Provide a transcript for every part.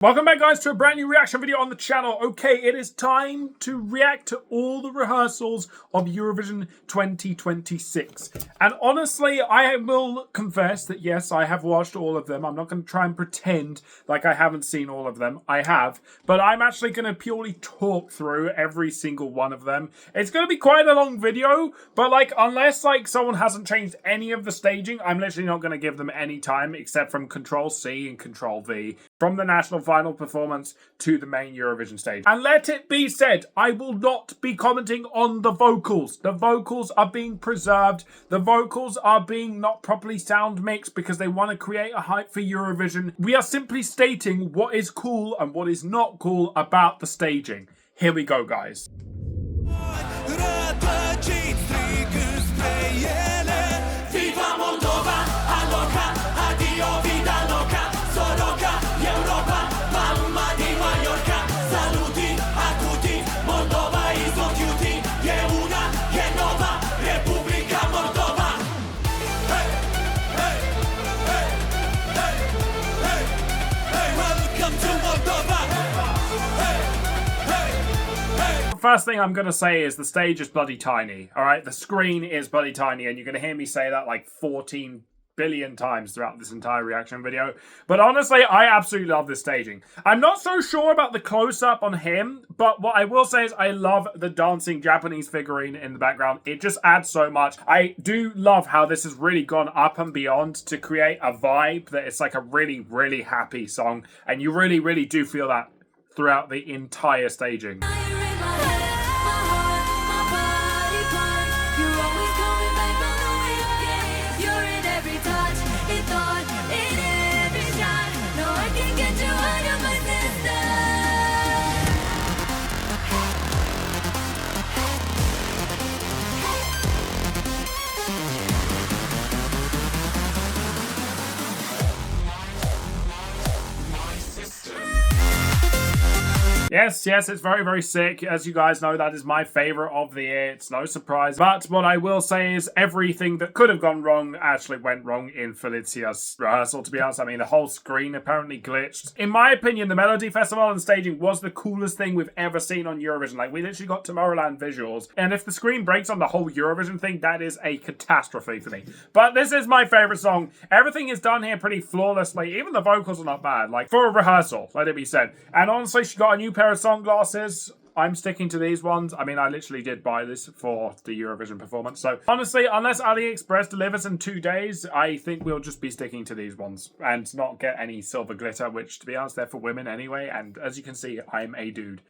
Welcome back, guys, to a brand new reaction video on the channel. Okay, it is time to react to all the rehearsals of Eurovision 2026. And honestly, I will confess that yes, I have watched all of them. I'm not going to try and pretend like I haven't seen all of them. I have. But I'm actually going to purely talk through every single one of them. It's going to be quite a long video, but unless someone hasn't changed any of the staging, I'm literally not going to give them any time except from Control-C and Control-V. From the national final performance to the main Eurovision stage. And let it be said, I will not be commenting on the vocals. The vocals are being preserved. The vocals are being not properly sound mixed because they want to create a hype for Eurovision. We are simply stating what is cool and what is not cool about the staging. Here we go, guys. First thing I'm going to say is the stage is bloody tiny, alright? The screen is bloody tiny, and you're going to hear me say that like 14 billion times throughout this entire reaction video. But honestly, I absolutely love this staging. I'm not so sure about the close-up on him, but what I will say is I love the dancing Japanese figurine in the background. It just adds so much. I do love how this has really gone up and beyond to create a vibe that it's like a really, really happy song, and you really, really do feel that throughout the entire staging. Yes, it's very, very sick. As you guys know, that is my favorite of the year. It's no surprise. But what I will say is everything that could have gone wrong actually went wrong in Felicia's rehearsal, to be honest. I mean, the whole screen apparently glitched. In my opinion, the Melody Festival and staging was the coolest thing we've ever seen on Eurovision. Like, we literally got Tomorrowland visuals. And if the screen breaks on the whole Eurovision thing, that is a catastrophe for me. But this is my favorite song. Everything is done here pretty flawlessly. Even the vocals are not bad. Like, for a rehearsal, let it be said. And honestly, she got a new pair of sunglasses. I'm sticking to these ones. I mean, I literally did buy this for the Eurovision performance. So honestly, unless AliExpress delivers in 2 days, I think we'll just be sticking to these ones and not get any silver glitter, which, to be honest, they're for women anyway. And as you can see, I'm a dude.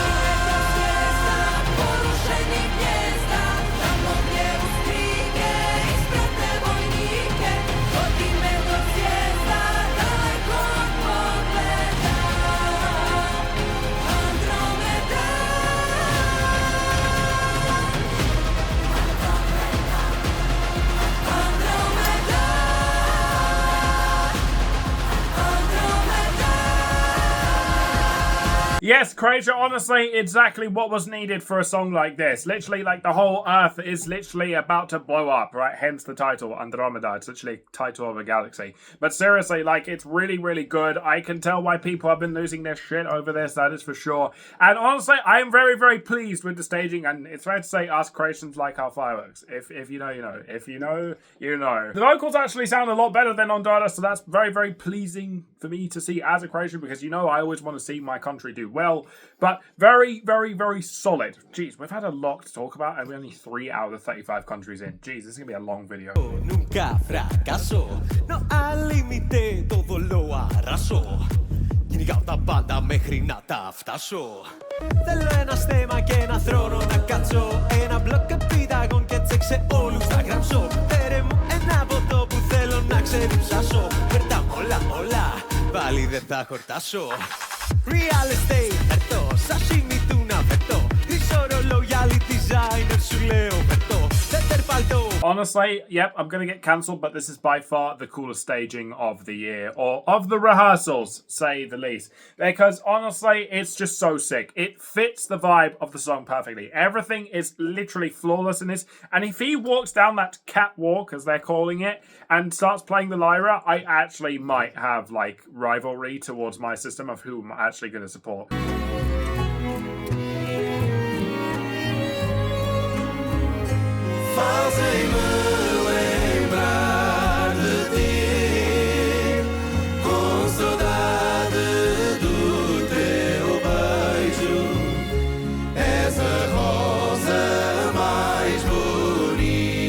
Yes, Croatia, honestly, exactly what was needed for a song like this. Literally, like, the whole Earth is literally about to blow up, right? Hence the title, Andromeda. It's literally a title of a galaxy. But seriously, like, it's really, really good. I can tell why people have been losing their shit over this, that is for sure. And honestly, I am very, very pleased with the staging, and it's fair to say us Croatians like our fireworks. If you know, you know. If you know, you know. The vocals actually sound a lot better than Andromeda, so that's very, very pleasing for me to see as a Croatian, because you know I always want to see my country do well, but very, very, very solid. Jeez, we've had a lot to talk about, and we're only 3 out of the 35 countries in. Jeez, this is gonna be a long video. Nunca fracasó, no al límite todo lo arrasó. Κυνηγάω τα πάντα μέχρι να τα φτάσω. Θέλω ένα στέμα και ένα θρόνο να κάτσω. Ένα μπλοκ επίταγων και τσέξε όλους θα γράψω. Φέρε μου ένα ποτό που θέλω να ξεδιψάσω. Φέρτα όλα, πάλι δεν θα χορτάσω. Real estate, φερτώ, sashimi του να φερτώ. Χρυσό ρολόγια, άλλη designer σου λέω φερτώ. Δεν τερπα alto. Honestly, yep, I'm gonna get cancelled, but this is by far the coolest staging of the year, or of the rehearsals, say the least. Because honestly, it's just so sick. It fits the vibe of the song perfectly. Everything is literally flawless in this. And if he walks down that catwalk, as they're calling it, and starts playing the lyra, I actually might have like rivalry towards my system of who I'm actually gonna support. Fazem-me lembrar de ti, com saudade do teu beijo. És a rosa mais bonita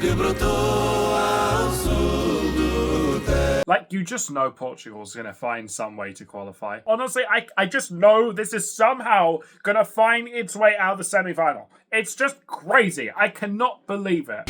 que brotou ao sul do teu. Like, you just know Portugal's gonna find some way to qualify. Honestly, I just know this is somehow gonna find its way out of the semi-final. It's just crazy. I cannot believe it.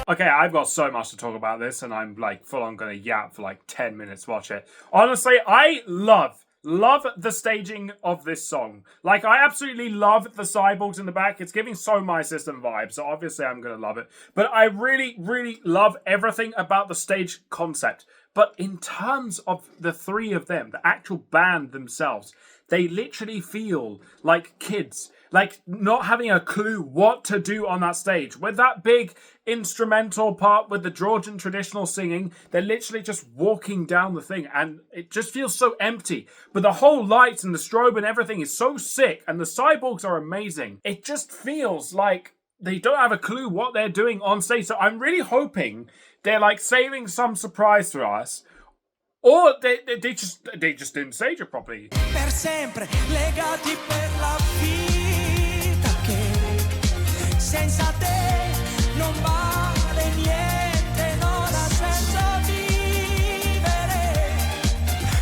Okay, I've got so much to talk about this, and I'm like full on gonna yap for like 10 minutes, watch it. Honestly, I love the staging of this song. Like, I absolutely love the cyborgs in the back. It's giving so My System vibes, so obviously I'm gonna love it. But I really, really love everything about the stage concept. But in terms of the three of them, the actual band themselves, they literally feel like kids. Like, not having a clue what to do on that stage. With that big instrumental part with the Georgian traditional singing, they're literally just walking down the thing, and it just feels so empty. But the whole lights and the strobe and everything is so sick, and the cyborgs are amazing. It just feels like they don't have a clue what they're doing on stage. So I'm really hoping they're like saving some surprise for us. Or they just didn't stage it properly. Per sempre legati per la vita che senza te non vale niente, non ha senso vivere.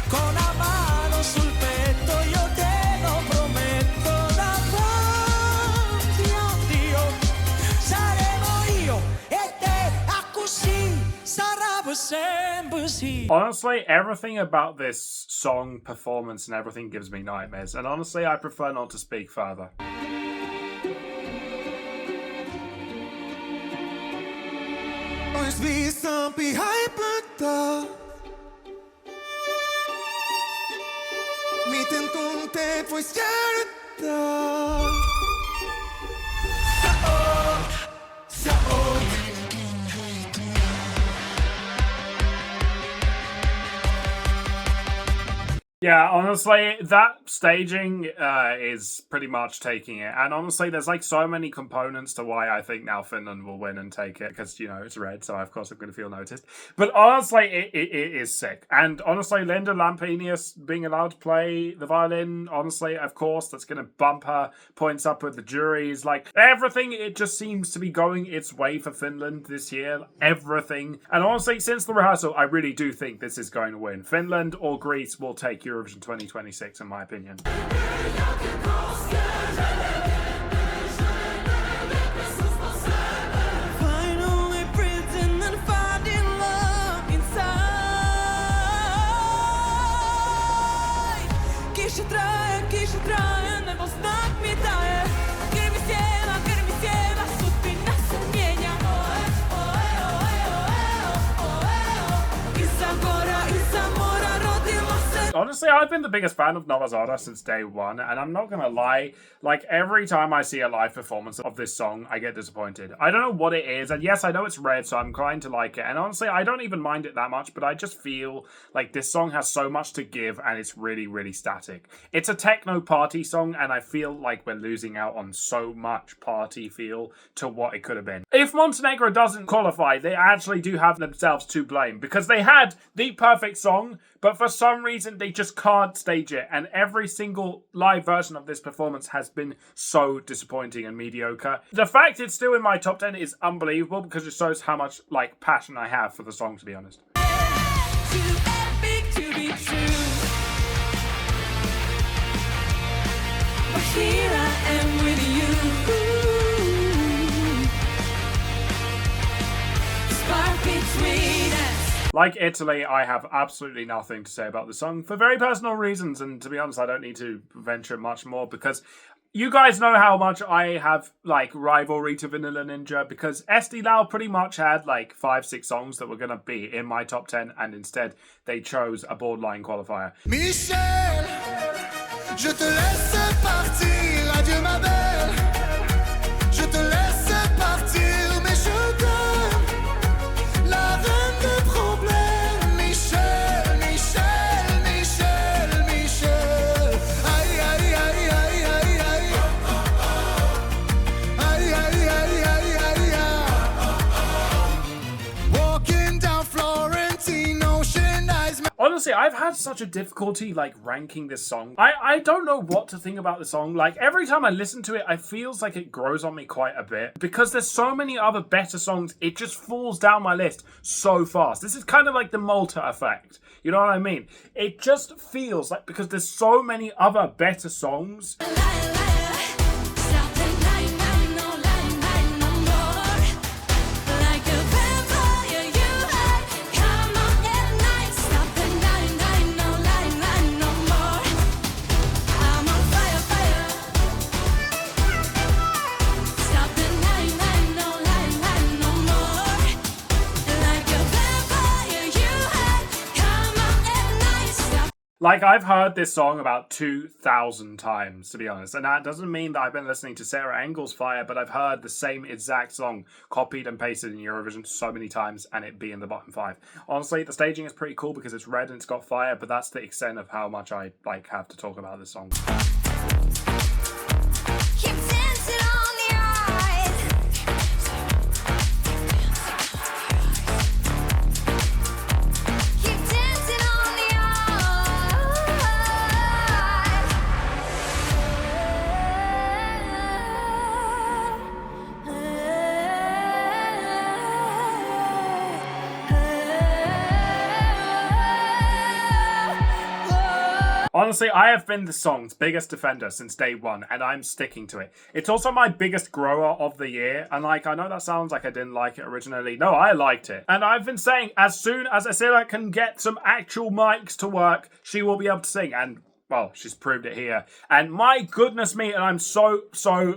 Con la mano sul petto io te lo prometto, davanti a Dio saremo io e te, a così sarà per sempre sì. Honestly, everything about this song, performance, and everything gives me nightmares. And honestly, I prefer not to speak further. Ons vi sampi hypeta. Miten tunteet vois jäädyttää. Sä oot. Yeah, honestly, that staging is pretty much taking it. And honestly, there's like so many components to why I think now Finland will win and take it. Because, you know, it's red, so of course I'm going to feel noticed. But honestly, it is sick. And honestly, Linda Lampenius being allowed to play the violin, honestly, of course, that's going to bump her points up with the juries. Like, everything, it just seems to be going its way for Finland this year. Everything. And honestly, since the rehearsal, I really do think this is going to win. Finland or Greece will take Eurovision 2026, in my opinion. Finally breathing and finding love inside. Kiši traje, nebo znak mi daje. Ker mi sjela, sudbina se mijenja. Iza mora rodila se. Honestly, I've been the biggest fan of Nova Zara since day one, and I'm not gonna lie, like, every time I see a live performance of this song, I get disappointed. I don't know what it is, and yes, I know it's red, so I'm inclined to like it, and honestly, I don't even mind it that much, but I just feel like this song has so much to give, and it's really, really static. It's a techno party song, and I feel like we're losing out on so much party feel to what it could have been. If Montenegro doesn't qualify, they actually do have themselves to blame, because they had the perfect song, but for some reason they just can't stage it. And every single live version of this performance has been so disappointing and mediocre. The fact it's still in my top 10 is unbelievable because it shows how much like passion I have for the song, to be honest. Here I am with you. Spark between us. Like Italy, I have absolutely nothing to say about the song for very personal reasons, and to be honest, I don't need to venture much more because you guys know how much I have like rivalry to Vanilla Ninja, because SD Lau pretty much had like 5-6 songs that were going to be in my top 10, and instead they chose a borderline qualifier. Michel, je te laisse partir, adieu ma belle. Je te laisse partir, mais je t'aime. La reine des problèmes, Michel, Michel, Michel, Michel. Aïe, aïe, aïe, aïe, aïe, aïe. Aïe, aïe, aïe, aïe, aïe, aïe. Walking down Florentine Ocean Eyes. Honestly, I've had such a difficulty like ranking this song. I don't know what to think about the song. Like every time I listen to it, I feels like it grows on me quite a bit because there's so many other better songs. It just falls down my list so fast. This is kind of like the Malta effect. You know what I mean? It just feels like because there's so many other better songs. Like, I've heard this song about 2,000 times, to be honest. And that doesn't mean that I've been listening to Sarah Engel's Fire, but I've heard the same exact song copied and pasted in Eurovision so many times and it be in the bottom 5. Honestly, the staging is pretty cool because it's red and it's got fire, but that's the extent of how much I, like, have to talk about this song. Honestly, I have been the song's biggest defender since day one, and I'm sticking to it. It's also my biggest grower of the year, and like, I know that sounds like I didn't like it originally. No, I liked it. And I've been saying, as soon as Asila can get some actual mics to work, she will be able to sing, and well, she's proved it here. And my goodness me, and I'm so,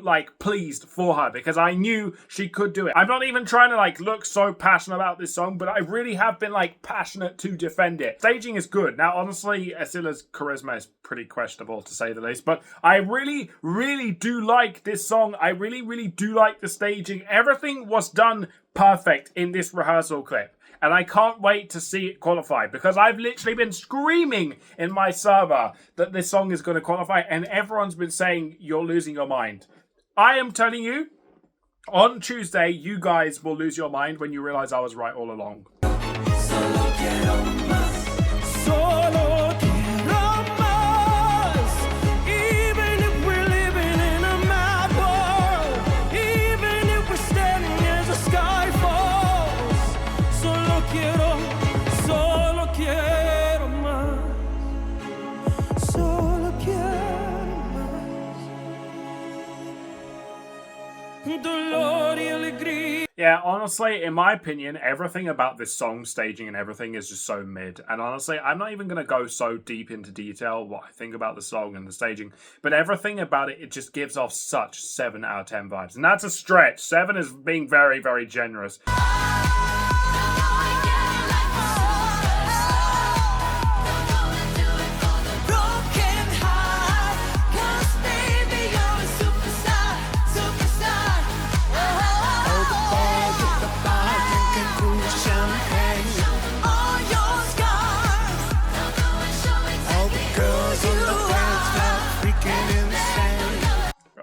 like, pleased for her because I knew she could do it. I'm not even trying to, like, look so passionate about this song, but I really have been, like, passionate to defend it. Staging is good. Now, honestly, Asila's charisma is pretty questionable, to say the least, but I really, really do like this song. I really, really do like the staging. Everything was done perfect in this rehearsal clip. And I can't wait to see it qualify because I've literally been screaming in my server that this song is going to qualify and everyone's been saying you're losing your mind. I am telling you, on Tuesday, you guys will lose your mind when you realize I was right all along. Yeah, honestly, in my opinion, everything about this song, staging and everything is just so mid. And honestly, I'm not even going to go so deep into detail what I think about the song and the staging, but everything about it, it just gives off such 7 out of 10 vibes. And that's a stretch. 7 is being very, very generous.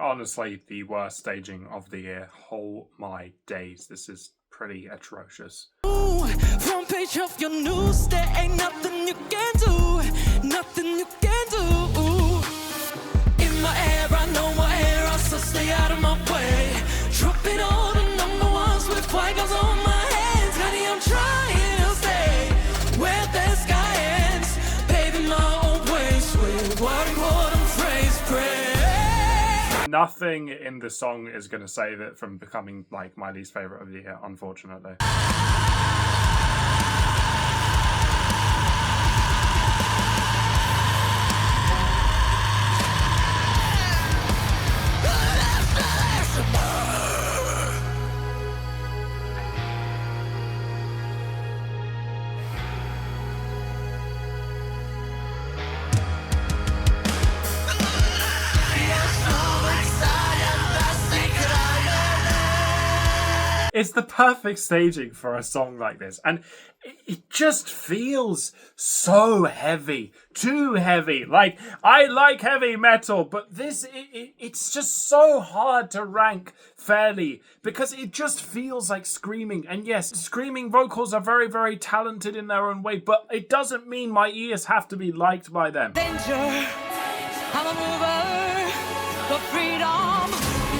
Honestly, the worst staging of the year. Oh my days, this is pretty atrocious. Front page of your news, there ain't nothing you can do. nothing you can do. In my era, no more era, so stay out of my way. Dropping all the number ones with flag girls on my hands. Honey, I'm trying to stay where the sky ends. Paving my own place with what important phrase pray. Nothing in the song is going to save it from becoming like my least favorite of the year, unfortunately. It's the perfect staging for a song like this, and it just feels so heavy, too heavy. Like, I like heavy metal, but this, it's just so hard to rank fairly because it just feels like screaming. And yes, screaming vocals are very, very talented in their own way, but it doesn't mean my ears have to be liked by them. Danger, I'm a mover for freedom.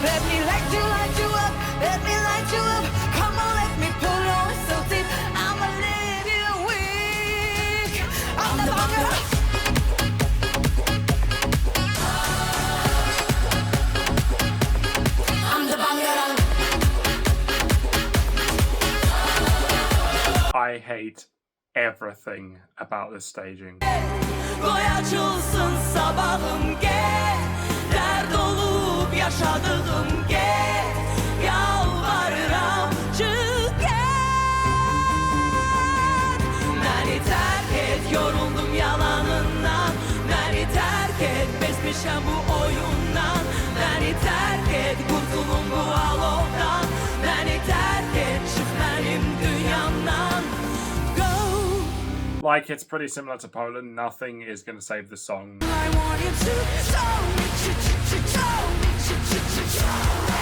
Let me light you up. Let me light you up. Come on, let me pull on so deep. I'ma leave you weak. I'm the banger. I'm the banger. I hate everything about this staging. Boyacılsın sabahım gel. Dert olup yaşadığım gel. Yalvarırım çık gel. Beni terk et, yoruldum yalanından. Beni terk et, bezmişim bu oyundan. Beni terk et, kurtulun bu alovdan. Beni terk et, çık benim dünyamdan. Go. Like, it's pretty similar to Poland. Nothing is going to save the song. I want you to show me, show me, show me.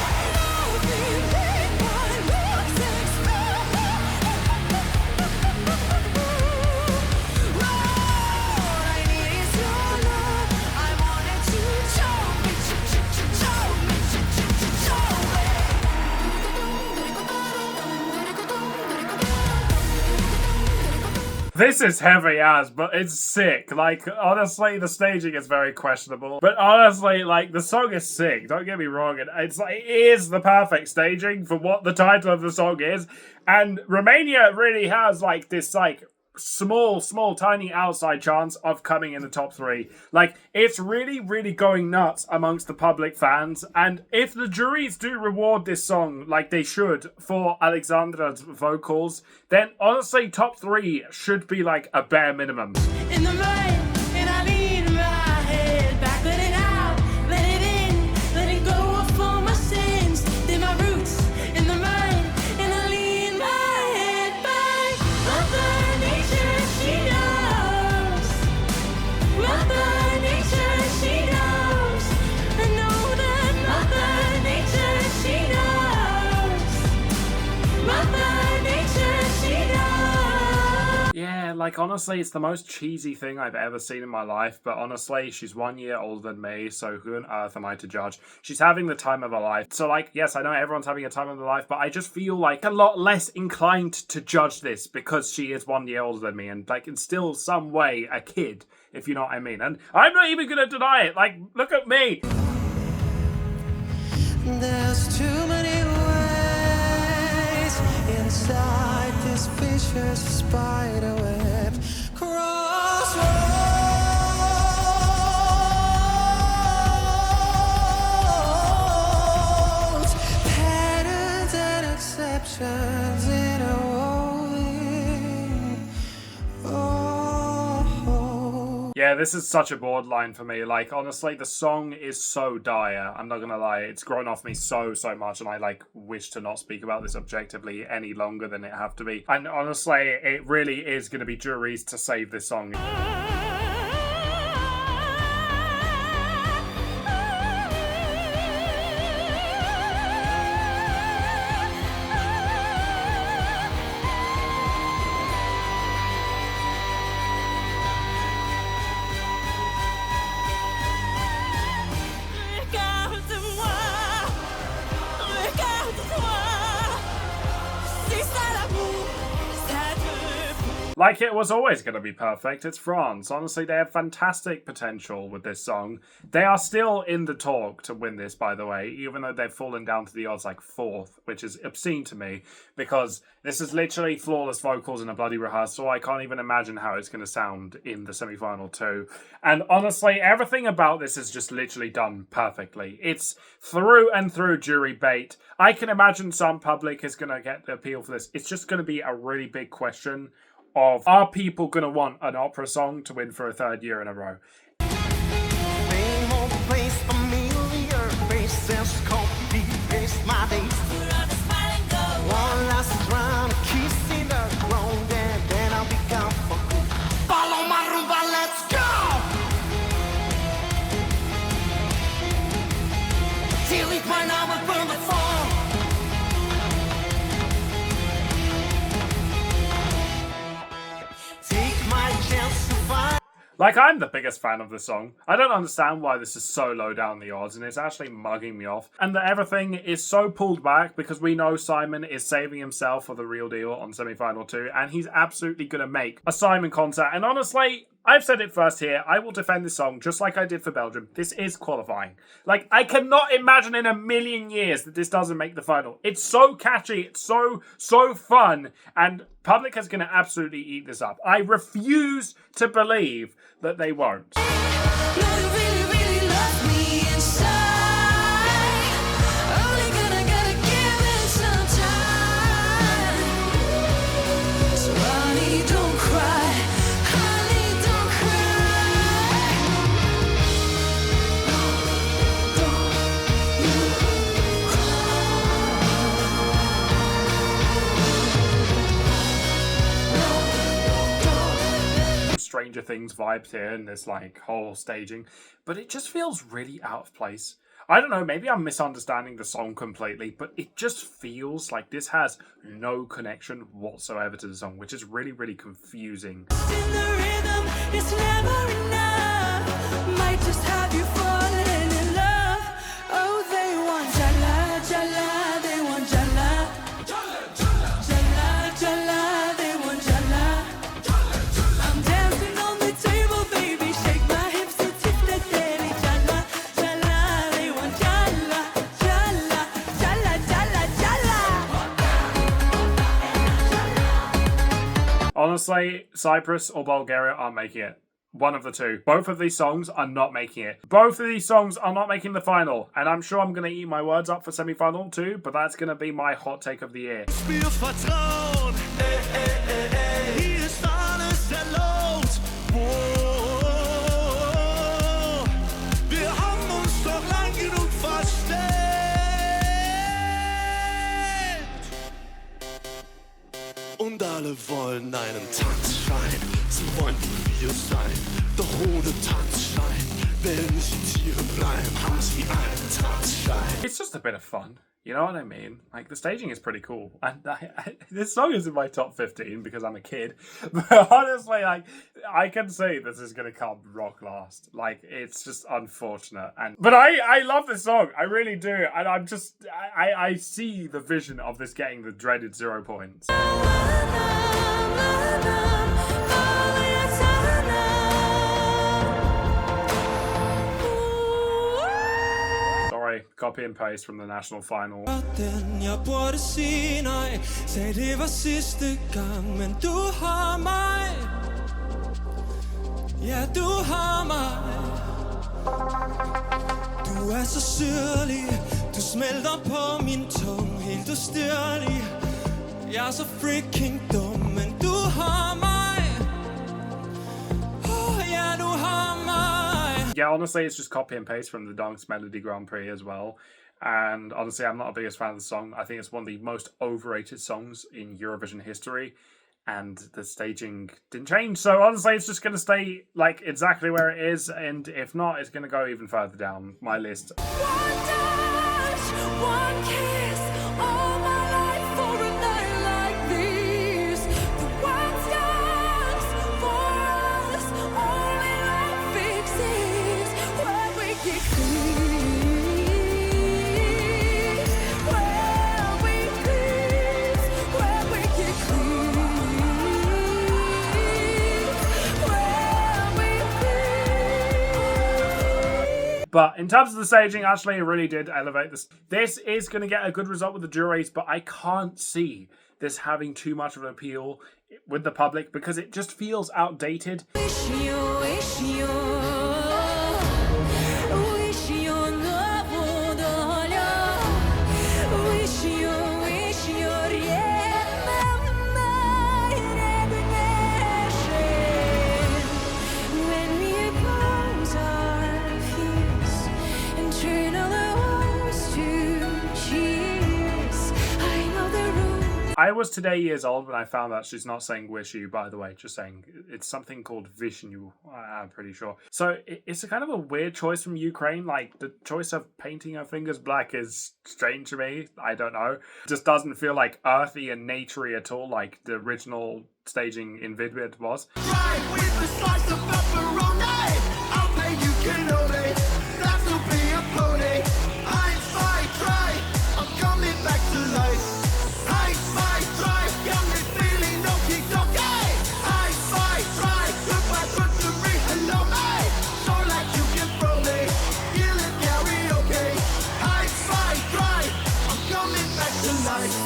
This is heavy as, but it's sick. Like, honestly, the staging is very questionable. But honestly, like, the song is sick. Don't get me wrong. It's like, it is the perfect staging for what the title of the song is. And Romania really has, like, this, like, small, tiny outside chance of coming in the top 3. Like, it's really, really going nuts amongst the public fans. And if the juries do reward this song like they should for Alexandra's vocals, then honestly, top 3 should be like a bare minimum. In the rain, and I lean my head back, let it out, let it in, let it go of all my sins. They're my roots in the rain, and I lean my head back. Mother Nature, she knows. Mother Nature, she knows. I know that Mother Nature, she knows. Mother Nature, she knows. Yeah, like, honestly, it's the most cheesy thing I've ever seen in my life, but honestly, she's 1 year older than me, so who on earth am I to judge? She's having the time of her life. So, like, yes, I know everyone's having a time of their life, but I just feel, like, a lot less inclined to judge this because she is 1 year older than me, and, like, in still some way a kid, if you know what I mean. And I'm not even gonna deny it. Like, look at me. There's too many ways inside this vicious spiderweb. Crossroads, patterns and exceptions in a woven. Oh. Yeah, this is such a borderline for me. Like, honestly, the song is so dire. I'm not gonna lie. It's grown off me so much, and I, like, wish to not speak about this objectively any longer than it have to be. And honestly, it really is gonna be juries to save this song. Like it was always going to be perfect. It's France. Honestly, they have fantastic potential with this song. They are still in the talk to win this, by the way, even though they've fallen down to the odds like 4th, which is obscene to me because this is literally flawless vocals in a bloody rehearsal. I can't even imagine how it's going to sound in the semi-final too. And honestly, everything about this is just literally done perfectly. It's through and through jury bait. I can imagine some public is going to get the appeal for this. It's just going to be a really big question of, are people going to want an opera song to win for a 3rd year in a row? Same old place, familiar faces, copy paste my days. One last round, kiss in the ground, and then I'll be gone for good. Follow my rumba, let's go! Till it might not burn the fall. Like, I'm the biggest fan of this song. I don't understand why this is so low down the odds, and it's actually mugging me off. And that everything is so pulled back because we know Simon is saving himself for the real deal on semi-final 2, and he's absolutely going to make a Simon concert. And honestly, I've said it first here, I will defend this song just like I did for Belgium. This is qualifying. Like, I cannot imagine in a million years that this doesn't make the final. It's so catchy, it's so fun, and public is going to absolutely eat this up. I refuse to believe that they won't. Stranger Things vibes here in this like whole staging, but it just feels really out of place. I don't know, maybe I'm misunderstanding the song completely, but it just feels like this has no connection whatsoever to the song, which is really, really confusing. In the rhythm, it's never enough. Might just have you falling in love. Oh, they want jala, jala, they want jala. Jala, jala, jala, jala, they want jala. I'm dancing on the table, baby. Shake my hips to tip that daily. Jala, jala, they want jala, jala, jala, jala, jala. Honestly, Cyprus or Bulgaria aren't making it. One of the two. Both of these songs are not making it. Both of these songs are not making the final. And I'm sure I'm going to eat my words up for semi-final too, but that's going to be my hot take of the year. Wir vertrauen, hier ist alles erlaubt. Wir haben uns doch lang genug versteckt. Und alle wollen einen Tanzschein. Sie wollen wie wir sein, doch ohne Tanzschein. Wenn sie Tiere bleiben, haben sie einen Tanzschein. It's just a bit of fun. You know what I mean? Like, the staging is pretty cool. And this song is in my top 15 because I'm a kid. But honestly, like, I can see this is going to come rock last. Like, it's just unfortunate. But I love this song. I really do. And I'm just, I see the vision of this getting the dreaded 0 points. Sorry, copy and paste from the national final. Den jeg burde sige nej. Sagde det var sidste gang, men du har mig. Ja, du har mig. Du er så syrlig. Du smelter på min tunge. Helt ustyrlig. Jeg er så freaking dum, men du har mig. Ja, du har mig. Yeah, honestly, it's just copy and paste from the Dance Melody Grand Prix as well. And honestly, I'm not the biggest fan of the song. I think it's one of the most overrated songs in Eurovision history. And the staging didn't change. So honestly, it's just going to stay like exactly where it is. And if not, it's going to go even further down my list. One touch, one kiss, all my life for a night like this. The one dance for us, only love fixes when we get clean. When we kiss, when we get clean. But in terms of the staging, actually, it really did elevate this. This is going to get a good result with the juries, but I can't see this having too much of an appeal with the public because it just feels outdated. I was today years old when I found out she's not saying wish you, by the way, just saying it's something called vishnu, I'm pretty sure. So it's a kind of a weird choice from Ukraine. Like the choice of painting her fingers black is strange to me. I don't know. It just doesn't feel like earthy and naturey at all like the original staging in Vidvid was. Right with the slice of pepperoni, I'll pay you cannoli. That'll be a pony. I fight, try, I'm coming back to life. I fight, try, got me feeling okey dokey. I fight, try, goodbye, good to me, hello, hey. So like you can throw me, kill it, karaoke. I fight, try, I'm coming back to life.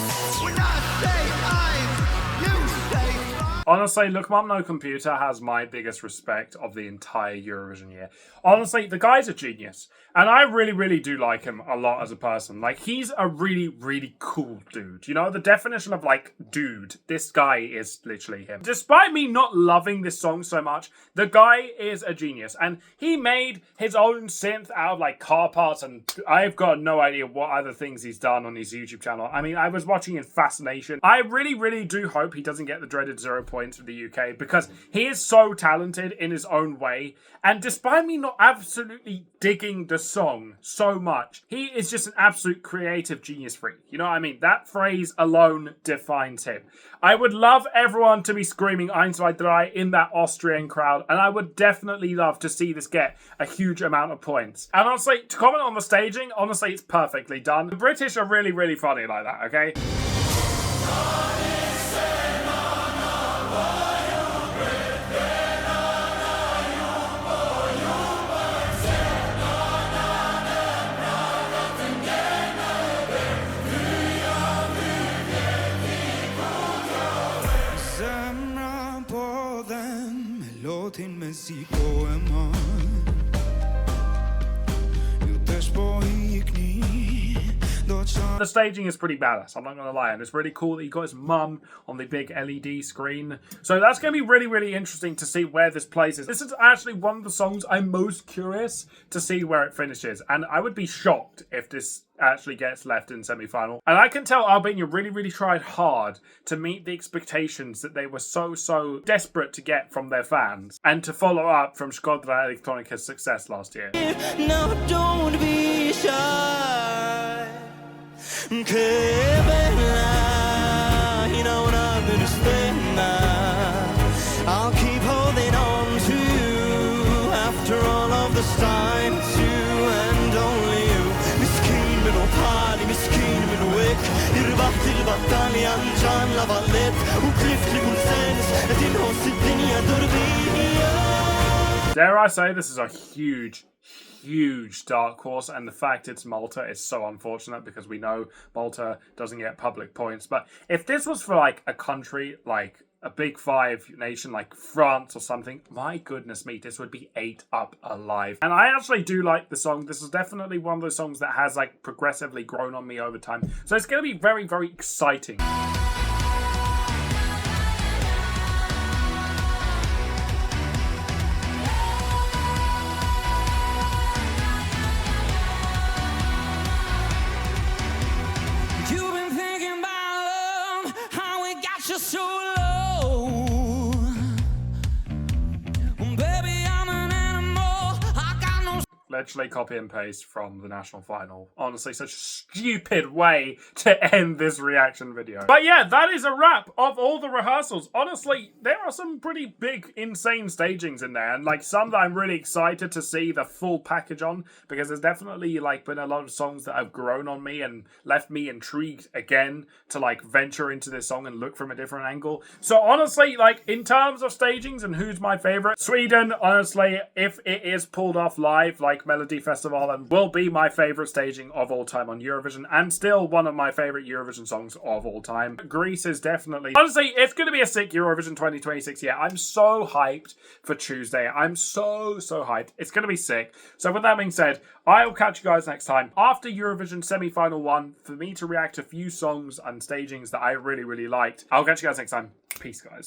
When I say I'm, you say fine. Honestly, Look Mum No Computer has my biggest respect of the entire Eurovision year. Honestly, the guy's a genius. And I really, really do like him a lot as a person. Like, he's a really, really cool dude. You know, the definition of, like, dude. This guy is literally him. Despite me not loving this song so much, the guy is a genius. And he made his own synth out of, like, car parts. And I've got no idea what other things he's done on his YouTube channel. I mean, I was watching in fascination. I really, really do hope he doesn't get the dreaded 0 points for the UK. Because he is so talented in his own way. And despite me not absolutely digging the song so much, he is just an absolute creative genius freak. You know what I mean? That phrase alone defines him. I would love everyone to be screaming Eins, zwei, drei in that Austrian crowd, and I would definitely love to see this get a huge amount of points. And honestly, to comment on the staging, honestly, it's perfectly done. The British are really, really funny like that, okay? Låtin Mexico eman The staging is pretty badass, I'm not going to lie, and it's really cool that he got his mum on the big LED screen. So that's going to be really, really interesting to see where this places. This is actually one of the songs I'm most curious to see where it finishes, and I would be shocked if this actually gets left in semi-final. And I can tell Albania really, really tried hard to meet the expectations that they were so desperate to get from their fans, and to follow up from Shkodra Elektronica's success last year. Now don't be shy. You know what I understand. I'll keep holding on to you after all of this time. It's you and only you. Miskin men och pali, miskin men och ek. Irbat till bataljan, Jan Lavalet. Och klyftlig hon sänds, att din hos i dinja dörvia. Dare I say, this is a huge dark horse, and the fact it's Malta is so unfortunate because we know Malta doesn't get public points. But if this was for like a country like a big five nation like France or something, my goodness me, this would be ate up alive. And I actually do like the song. This is definitely one of those songs that has like progressively grown on me over time. So it's going to be very, very exciting. You've been thinking about love, how it got you so low. Baby, I'm an animal. I got no. Literally copy and paste from the national final. Honestly, such a stupid way to end this reaction video. But yeah, that is a wrap of all the rehearsals. Honestly, there are some pretty big, insane stagings in there, and like some that I'm really excited to see the full package on, because there's definitely like been a lot of songs that have grown on me and left me intrigued again to like venture into this song and look from a different angle. So honestly, like in terms of stagings and who's my favorite, Sweden, honestly, if it is pulled off live, like iconic melody festival and will be my favourite staging of all time on Eurovision, and still one of my favourite Eurovision songs of all time. Greece is definitely... Honestly, it's going to be a sick Eurovision 2026 year. I'm so hyped for Tuesday. I'm so hyped. It's going to be sick. So with that being said, I will catch you guys next time after Eurovision semi-final 1 for me to react to a few songs and stagings that I really liked. I'll catch you guys next time. Peace, guys.